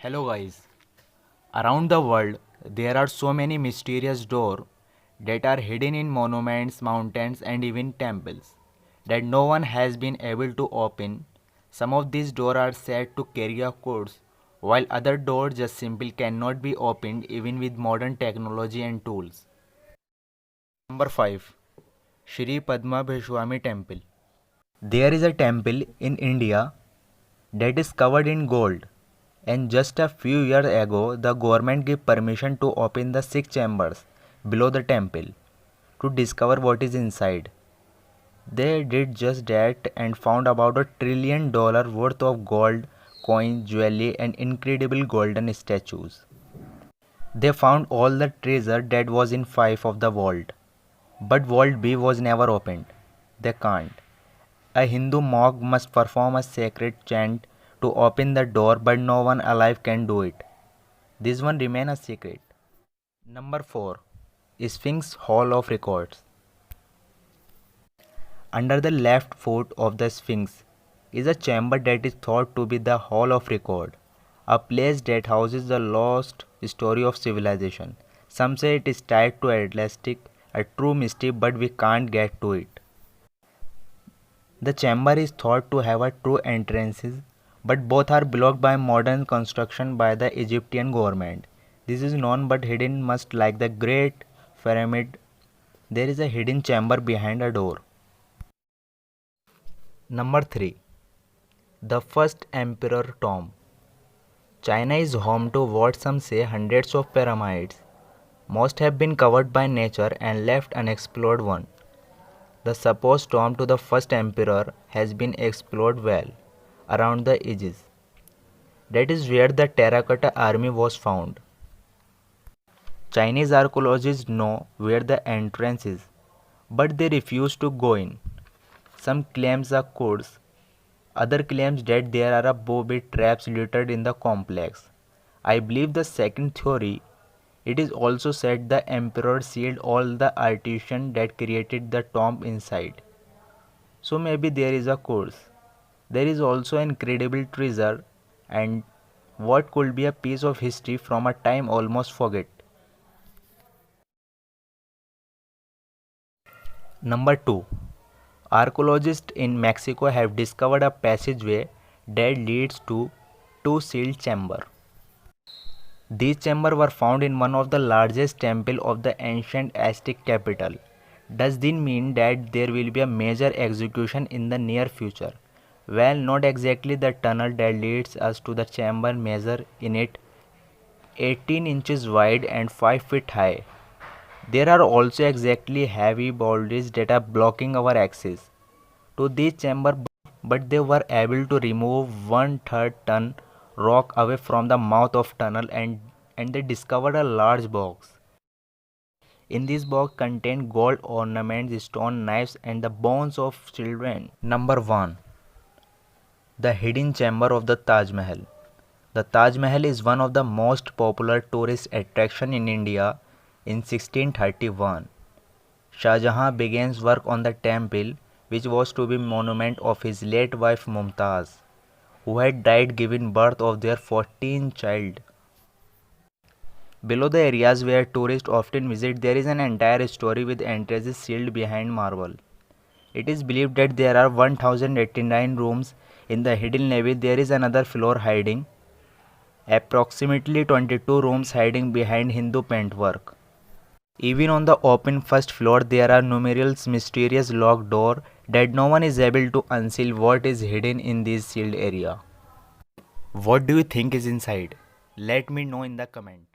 Hello guys. Around the world, there are so many mysterious doors that are hidden in monuments, mountains, and even temples that no one has been able to open. Some of these doors are said to carry a codes, while other doors just simply cannot be opened even with modern technology and tools. Number 5. Shri Padma Bheshwami Temple. There is a temple in India that is covered in gold. And just a few years ago, the government gave permission to open the 6 chambers below the temple to discover what is inside. They did just that and found about $1 trillion worth of gold, coins, jewelry, and incredible golden statues. They found all the treasure that was in 5 of the vault. But Vault B was never opened. They can't. A Hindu monk must perform a sacred chant to open the door, but no one alive can do it. This one remains a secret. Number 4. Sphinx Hall of Records. Under the left foot of the Sphinx is a chamber that is thought to be the Hall of Record, a place that houses the lost story of civilization. Some say it is tied to Atlantic, a true mystery, but we can't get to it. The chamber is thought to have a true entrances, but both are blocked by modern construction by the Egyptian government. This is known but hidden, much like the Great Pyramid. There is a hidden chamber behind a door. Number 3. The First Emperor Tomb. China is home to what some say hundreds of pyramids. Most have been covered by nature and left unexplored one. The supposed tomb to the first emperor has been explored well around the edges. That is where the terracotta army was found. Chinese archaeologists know where the entrance is, but they refuse to go in. Some claims are codes, other claims that there are booby traps littered in the complex. I believe the second theory. It is also said the emperor sealed all the artisans that created the tomb inside. So maybe there is a course. There is also an incredible treasure and what could be a piece of history from a time almost forget. Number 2. Archaeologists in Mexico have discovered a passageway that leads to two sealed chambers. These chambers were found in one of the largest temples of the ancient Aztec capital. Does this mean that there will be a major execution in the near future? Well, not exactly. The tunnel that leads us to the chamber measure in it 18 inches wide and 5 feet high. There are also exactly heavy boulders that are blocking our access to this chamber, but they were able to remove 1/3 ton rock away from the mouth of tunnel and they discovered a large box. In this box contained gold ornaments, stone knives and the bones of children. Number 1. The hidden chamber of the Taj Mahal. The Taj Mahal is one of the most popular tourist attractions in India. In 1631, Shah Jahan began work on the temple, which was to be monument of his late wife Mumtaz, who had died giving birth of their 14th child. Below the areas where tourists often visit, there is an entire story with entrances sealed behind marble. It is believed that there are 1089 rooms in the hidden levee. There is another floor hiding, approximately 22 rooms hiding behind Hindu paintwork. Even on the open first floor, there are numerous mysterious locked doors that no one is able to unseal what is hidden in this sealed area. What do you think is inside? Let me know in the comment.